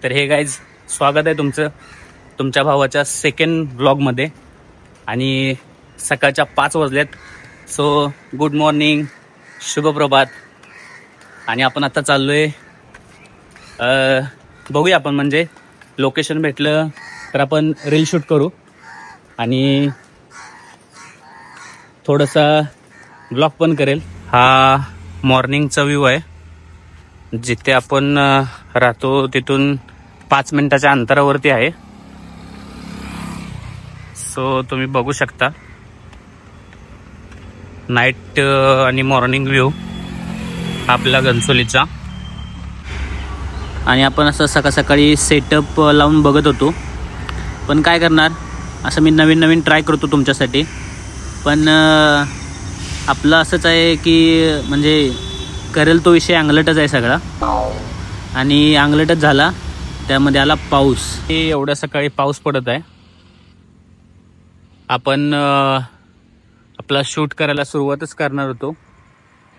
तर हे गाईज स्वागत आहे तुमचं तुमच्या भावाच्या सेकंड व्लॉगमध्ये. आणि सकाळच्या 5 वाजल्यात. सो गुड मॉर्निंग, शुभप्रभात. आणि आपण आता चाललोय, बघूया आपण म्हणजे लोकेशन भेटलं तर आपण रील शूट करू आणि थोडासा ब्लॉग पण करेल. हा मॉर्निंगचा व्ह्यू आहे. जिथे आपण राहतो तिथून 5 मिनिटाच्या अंतरावरती आहे. सो तुम्ही बघू शकता नाईट आणि मॉर्निंग व्ह्यू आपल्या घनसोलीचा. आणि आपण असं सकाळी सेटअप लावून बघत होतो, पण काय करणार, असं मी नवीन ट्राय करतो तुमच्यासाठी. पण आपलं असंच आहे की म्हणजे करेल तो विषय अंगलटच आहे सगळा. आणि अंगलटच झाला, त्यामध्ये आला पाऊस. एवढ्या सकाळी पाऊस पडत आहे. आपण आपला शूट करायला सुरुवातच करणार होतो,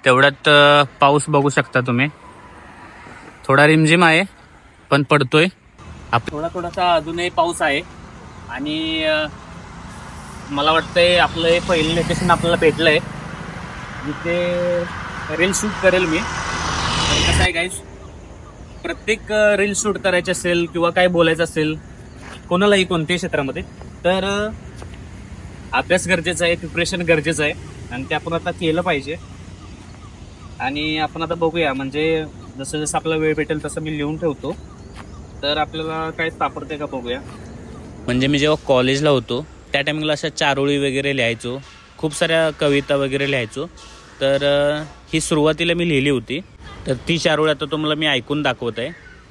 तेवढ्यात पाऊस बघू शकता तुम्ही. थोडा रिमझिम आहे पण पडतोय. थोडासा अजूनही पाऊस आहे. आणि मला वाटतंय आपलं हे पहिलं लोकेशन आपल्याला भेटलं आहे जिथे रील शूट करेल मी. कसं आहे गाईज, प्रत्येक रील शूट करायची असेल किंवा काय बोलायचं असेल कोणालाही कोणत्याही क्षेत्रामध्ये, तर अभ्यास गरजेचा आहे, प्रिपरेशन गरजेचं आहे. आणि ते आपण आता केलं पाहिजे. आणि आपण आता बघूया, म्हणजे जसं आपला वेळ भेटेल तसं मी लिहून ठेवतो, तर आपल्याला काय सापडते का बघूया. म्हणजे मी जेव्हा कॉलेजला होतो त्या टायमिंगला अशा चारोळी वगैरे लिहायचो, खूप साऱ्या कविता वगैरे लिहायचो. तर ही सुरुवातीला मी लिहिली होती. तर ती चारोळी आता तुम्हाला मी ऐकून दाखवत आहे,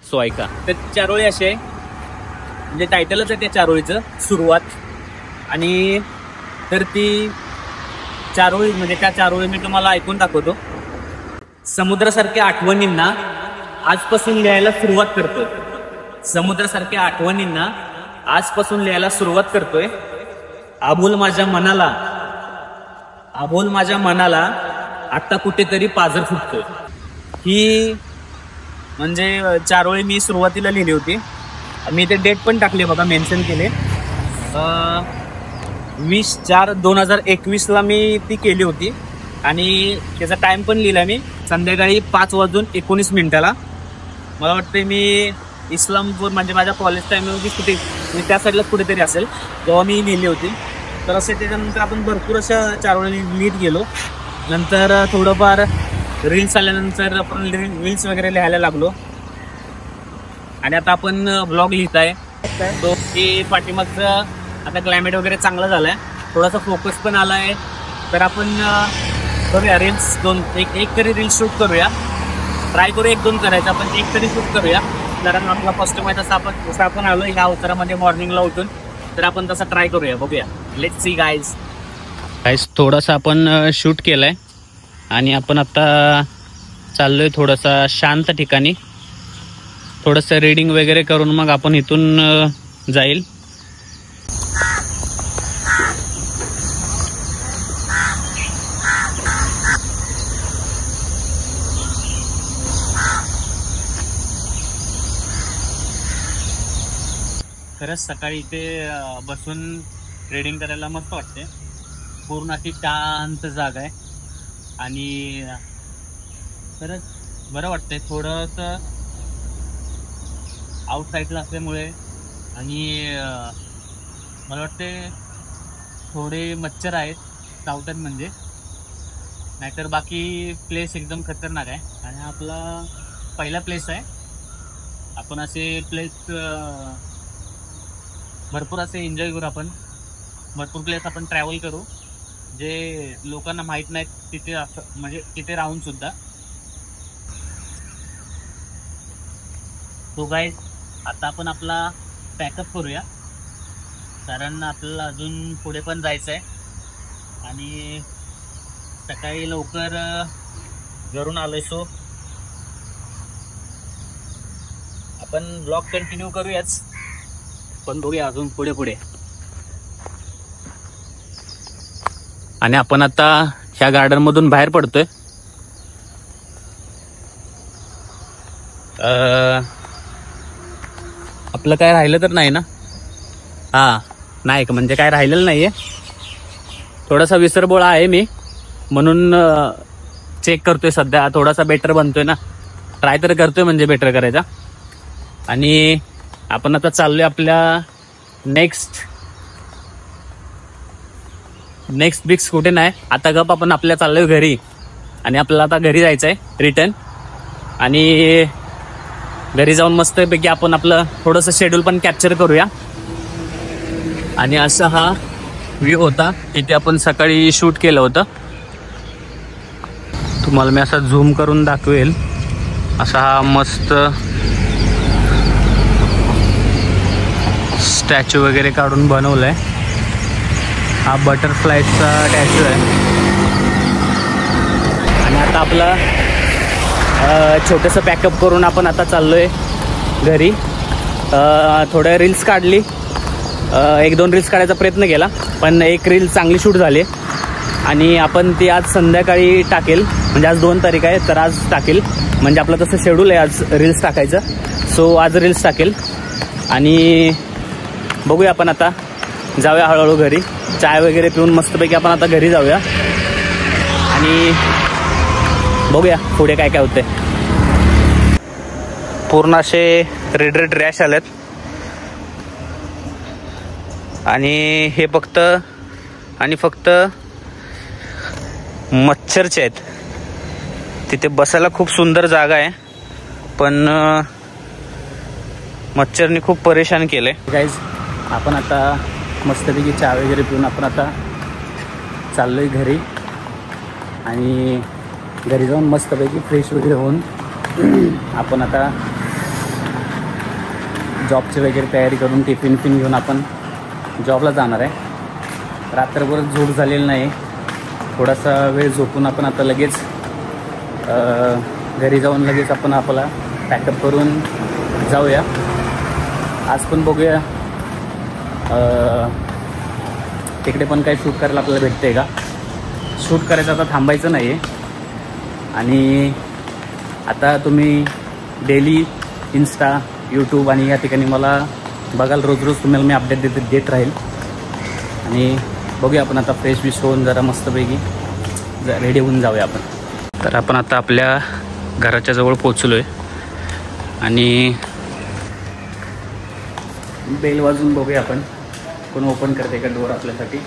सो ऐका. तर चारोळी अशी आहे, म्हणजे टायटलच आहे त्या चारोळीचं, सुरुवात. आणि तर ती चारोळी म्हणजे त्या चारोळी मी तुम्हाला ऐकून दाखवतो. समुद्रासारख्या आठवणींना आजपासून लिहायला सुरुवात करतोय. समुद्रासारख्या आठवणींना आजपासून लिहायला सुरुवात करतोय. आबोल माझ्या मनाला आता कुठेतरी पाझर फुटतोय. ही म्हणजे चारोळी मी सुरुवातीला लिहिली होती. मी ते डेट पण टाकली बघा, मेन्शन केले. 20/4/2021 मी ती केली होती. आणि त्याचा टाइम पण लिहिला मी, संध्याकाळी 5:19 मला वाटते. मी इस्लामपूर म्हणजे माझ्या कॉलेज टाइममध्ये कुठे त्या साईडलाच कुठेतरी असेल तेव्हा मी लिहिली होती. तर असे त्याच्यानंतर आपण भरपूर अशा चारोळी लिहित गेलो. नंतर थोडंफार रील्स आल्यानंतर आपण रील्स वगैरे लिहायला लागलो. आणि आता आपण ब्लॉग लिहित आहे. तो की पाठीमागचं आता क्लायमेट वगैरे चांगलं झालं आहे, थोडासा फोकस पण आला आहे. तर आपण करूया रील्स एक तरी रील्स शूट करूया. ट्राय करू 1-2 करायचं, आपण एक तरी शूट करूया. कारण आपला फर्स्ट टाइम आहे जसं आपण आलो ह्या अवतारामध्ये मॉर्निंगला उठून, तर आपण तसा ट्राय करूया, बघूया. Let's see guys. थोडासा आपण शूट केलाय आणि आपण आता चाललोय थोडासा शांत ठिकाणी. थोडंसं रीडिंग वगैरे करून मग आपण इथून जाईल. खरंच सकाळी इथे बसून ट्रेडिंग करायला मस्त वाटते. पूर्ण अशी शांत जागा आहे आणि खरंच बरं वाटतंय. थोडंसं आउटसाईडला असल्यामुळे आणि मला वाटते थोडे मच्छर आहेत चावतात म्हणजे, नाहीतर बाकी प्लेस एकदम खतरनाक आहे. आणि आपला पहिला प्लेस आहे. आपण असे प्लेस भरपूर असे एन्जॉय करू. आपण भरपूर प्लेस आपण ट्रॅव्हल करू जे लोकांना माहीत नाहीत तिथे, असं म्हणजे तिथे राहून सुद्धा. तो गाईज आता आपण आपला पॅकअप करूया, कारण आपल्याला अजून पुढे पण जायचं आहे. आणि सकाळी लवकर घरून आलोय, सो आपण ब्लॉग कंटिन्यू करूयाच, पण बघूया अजून पुढे. आणि आपण आता ह्या गार्डन मधून बाहेर पडतोय. आपलं काय राहिलं तर नाही ना? हां नाही का, म्हणजे काय राहिलेलं नाही आहे. थोडासा विसरबोळा आहे मी, म्हणून चेक करतोय सध्या. थोडासा बेटर बनतोय ना, ट्राय तर करतोय म्हणजे बेटर करायचा. आणि आपण आता चाललोय आपल्या नेक्स्ट बिक्स कुठे नाही आता गप, आपण आपल्या चाललोय घरी. आणि आपल्याला आता घरी जायचं आहे रिटर्न. आणि घरी जाऊन मस्तपैकी आपण आपलं थोडंसं शेड्यूल पण कॅप्चर करूया. आणि असा हा व्ह्यू होता, इथे आपण सकाळी शूट केलं होतं. तुम्हाला मी असा झूम करून दाखवेल. असा हा मस्त स्टॅच्यू वगैरे काढून बनवलाय. हा बटरफ्लायचा स्टॅच्यू आहे. आणि आता आपला छोटंसं पॅकअप करून आपण आता चाललोय घरी. थोड्या रील्स काढली, 1-2 रील्स काढायचा प्रयत्न केला, पण एक रील चांगली शूट झाली. आणि आपण ती आज संध्याकाळी टाकेल, म्हणजे आज 2 तारीख आहे तर आज टाकेल. म्हणजे आपलं तसं शेड्यूल आहे आज रील्स टाकायचं. सो आज रील्स टाकेल. आणि बघूया आपण आता जाऊया हळूहळू घरी. चाय वगैरे पिऊन मस्तपैकी आपण आता घरी जाऊया. आणि बघूया पुढे काय काय होते. पूर्ण असे रेड रॅश आलेत. आणि हे फक्त आणि फक्त मच्छरचे आहेत. तिथे बसायला खूप सुंदर जागा आहे, पण मच्छरने खूप परेशान केले. गाईज आपण आता मस्तपैकी चहा वगैरे पिऊन आपण आता चाललोय घरी. आणि घरी जाऊन मस्तपैकी फ्रेश वगैरे होऊन आपण आता जॉबची वगैरे तयारी करून टिफिन घेऊन आपण जॉबला जाणार आहे. रात्रभर झोप झालेली नाही, थोडासा वेळ झोपून आपण आता लगेच घरी जाऊन लगेच आपण आपला पॅकअप करून जाऊया. आज पण बघूया तिकडे पण काही शूट करायला आपल्याला भेटते का. शूट करायचं आता थांबायचं नाही आहे. आणि आता तुम्ही डेली इंस्टा, यूट्यूब आणि या ठिकाणी मला बघाल. रोज तुम्हाला मी अपडेट देत राहील. आणि बघूया आपण आता फ्रेश विश होऊन जरा मस्तपैकी रेडी होऊन जाऊया आपण. तर आपण आता आपल्या घराच्या जवळ पोचलो आहे. आणि बेल वाजून बघूया आपण कोण ओपन करते का डोर आपल्यासाठी.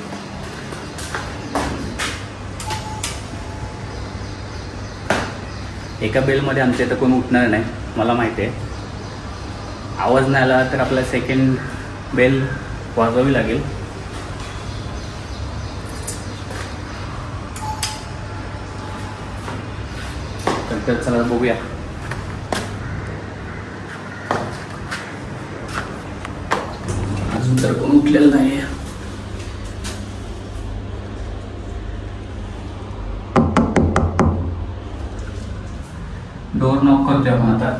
एका बेलमध्ये आमच्या इथं कोण उठणार नाही, मला माहिती आहे. आवाज नाही आला तर आपल्याला सेकंड बेल वाजवावी लागेल. तर चला बघूया. अजून तर कोण उठलेलं नाही. डोर नॉक करतोय आपण आता.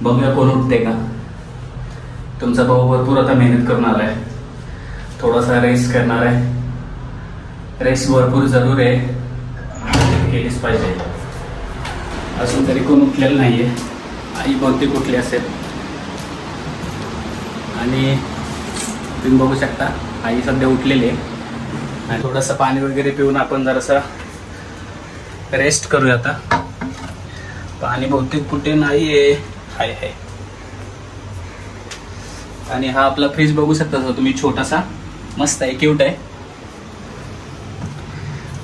बघूया कोण उठते का. तुमचा भाऊ भरपूर आता मेहनत करून आलाय, थोडासा रेस्ट करणार आहे. रेस्ट भरपूर जरूर आहे, केलीच पाहिजे. अजून तरी कोण उठलेलं नाहीये. आई बहुतेक उठली असेल. आणि तुम्ही बघू शकता आई सध्या उठलेली आहे. आणि थोडंसं पाणी वगैरे पिऊन आपण जरासा रेस्ट करूया आता. पाणी बहुतेक कुठे नाहीये. हाय. आणि हा आपला फ्रीज बघू शकता तुम्ही, छोटासा मस्त आहे, क्यूट आहे.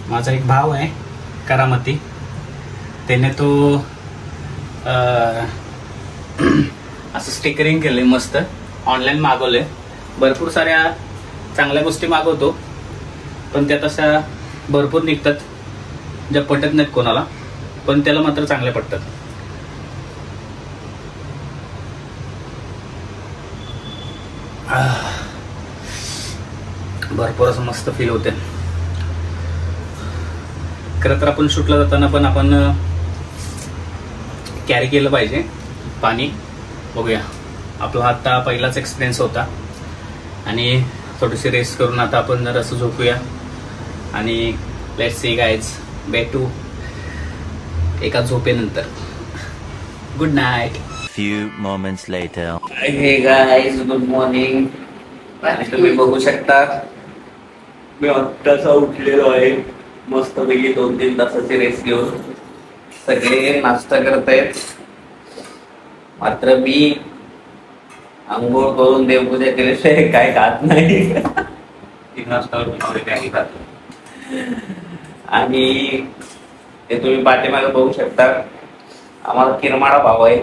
माझा एक भाव आहे करामती, त्याने तो असं स्टिकरिंग केलंय मस्त. ऑनलाईन मागवलंय. भरपूर साऱ्या चांगल्या गोष्टी मागवतो, पण त्यात अशा भरपूर निघतात ज्या पटत नाहीत कोणाला, पण त्याला मात्र चांगल्या पटतात. भरपूर असं मस्त फील होते. खरं तर आपण शूटला जाताना पण आपण कॅरी केलं पाहिजे पाणी. बघूया, आपला आता पहिलाच एक्सपिरियन्स होता. आणि थोडीशी रेस्ट करून आता आपण जर असं झोपूया. आणि लेट्स सी गाइज, भेटू एका झोपेनंतर. Good night. few moments later. Hey guys, good morning. तुम्ही बघू शकता मी आत्ताचा उठलेलो आहे. मस्त पैकी 2-3 तासाची रेस्ट घेऊन सगळे नाश्ता करत आहेत. मात्र मी आंघोळ करून देवपूजा केल्याशिवाय काय खात नाही. आणि ते तुम्ही पाठीमागे बघू शकता. आम्हाला किरमाडा भाव आहे.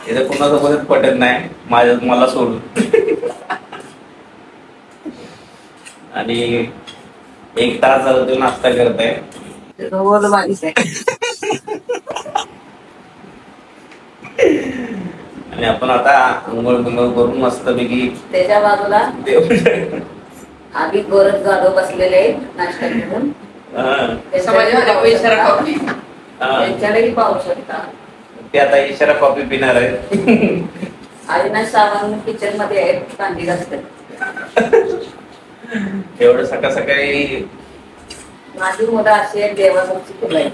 इथं कुणासोबतच पटत नाही मला सोडून. आणि 1 तास झाला तो नाश्ता करताय. आणि आपण आता अंघोळ बिंघोळ करून मस्त पैकी त्याच्या बाजूला आम्ही गोरच गाडो बसलेले आहेत नाश्ता करून. त्यांच्याकडेही पाहू शकता. ते आता इशारा कॉफी पिणार आहे. अविनाश सावंत किचन मध्ये आहेत, कांदी घासतात. एवढं सकाळी माझी मुलं अशी आहेत देवाची फुलं आहेत.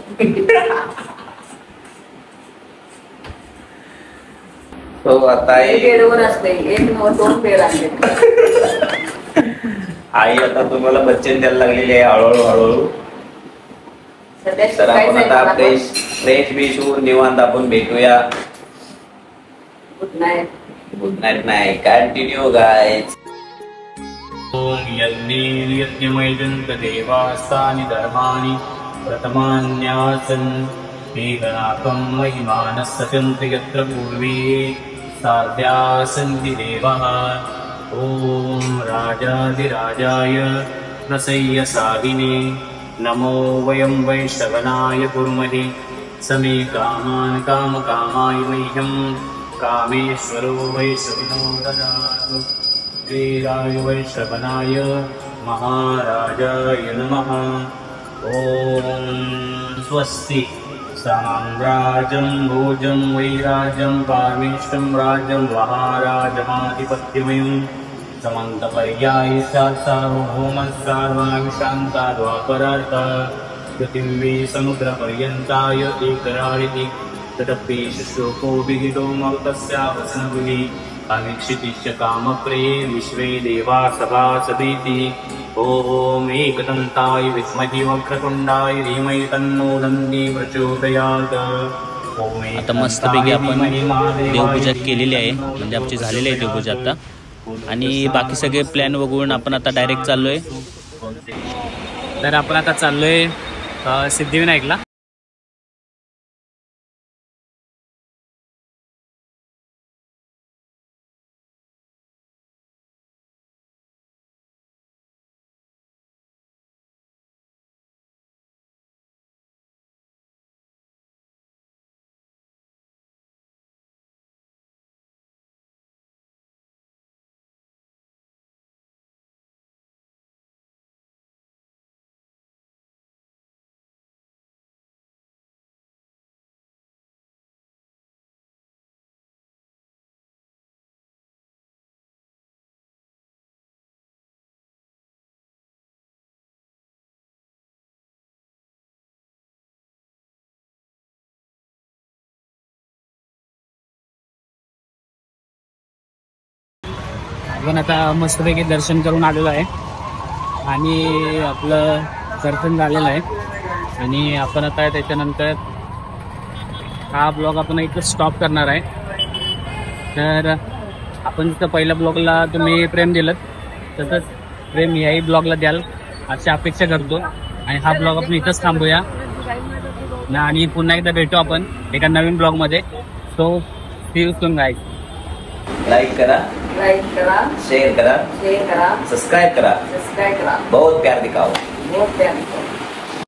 तो आता बेडवर असते 1-2 बेड आणले. आई आता तुम्हाला बच्चन द्यायला लागलेली आहे हळूहळू. तर आपण आता फ्रेश बीच होऊन निवांत आपण भेटूया. गुड नाईट नाही कंटिन्यू गाइस. ओम यज्ञमैदन्त देवास्तानि धर्माणि प्रथमान्यासन् वेदनाकं महिमानः यत्र पूर्वे साध्या सन्ति देवाः. ॐ राजाधिराजाय प्रसय्य साधिने नमो वयं वैश्रवणाय कुर्महे. समे कामान् कामकामाय मह्यं कामेश्वरो वैश्रवणो ददातु. वीराय वैश्रवणाय महाराजाय नमः. ॐ स्वस्ति साम्राज्यं भोजं वैराज्यं पारमेष्टं राज्यं महाराजमाधिपत्यमयं समन्तपर्यायि सार्वभौमः सर्वांशान्ताद्वापरार्थ पृथिवी समुद्रपर्यन्ताय एकराळिति तदपि शुशोको विहितो मरुतस्यावसनभुवि अवीक्षितिश्च कामप्रिये विश्वे देवा सभासदिति. ओम एकदन्ताय विद्महे वक्रतुण्डाय धीमहि तन्नो दन्ती प्रचोदयात्. आता मस्तपैकी आपण देवपूजा केलेली आहे, म्हणजे आमची झालेली आहे देवपूजा आता. आणि बाकी सगळे प्लॅन बघून आपण आता डायरेक्ट चाललोय. तर आपण आता चाललोय सिद्धिविनायकला. आपण आता मस्तपैकी दर्शन करून आलेलो आहे आणि आपलं दर्शन झालेलं आहे. आणि आपण आता त्याच्यानंतर हा ब्लॉग आपण इथं स्टॉप करणार आहे. तर आपण जसं पहिल्या ब्लॉगला तुम्ही प्रेम दिलं तसंच प्रेम याही ब्लॉगला द्याल अशी अपेक्षा करतो. आणि हा ब्लॉग आपण इथंच थांबूया आणि पुन्हा एकदा भेटू आपण एका नवीन ब्लॉगमध्ये. So see you soon guys. Like करा, शेयर करा, सब्सक्राइब करा. बहुत प्यार दिखाओ.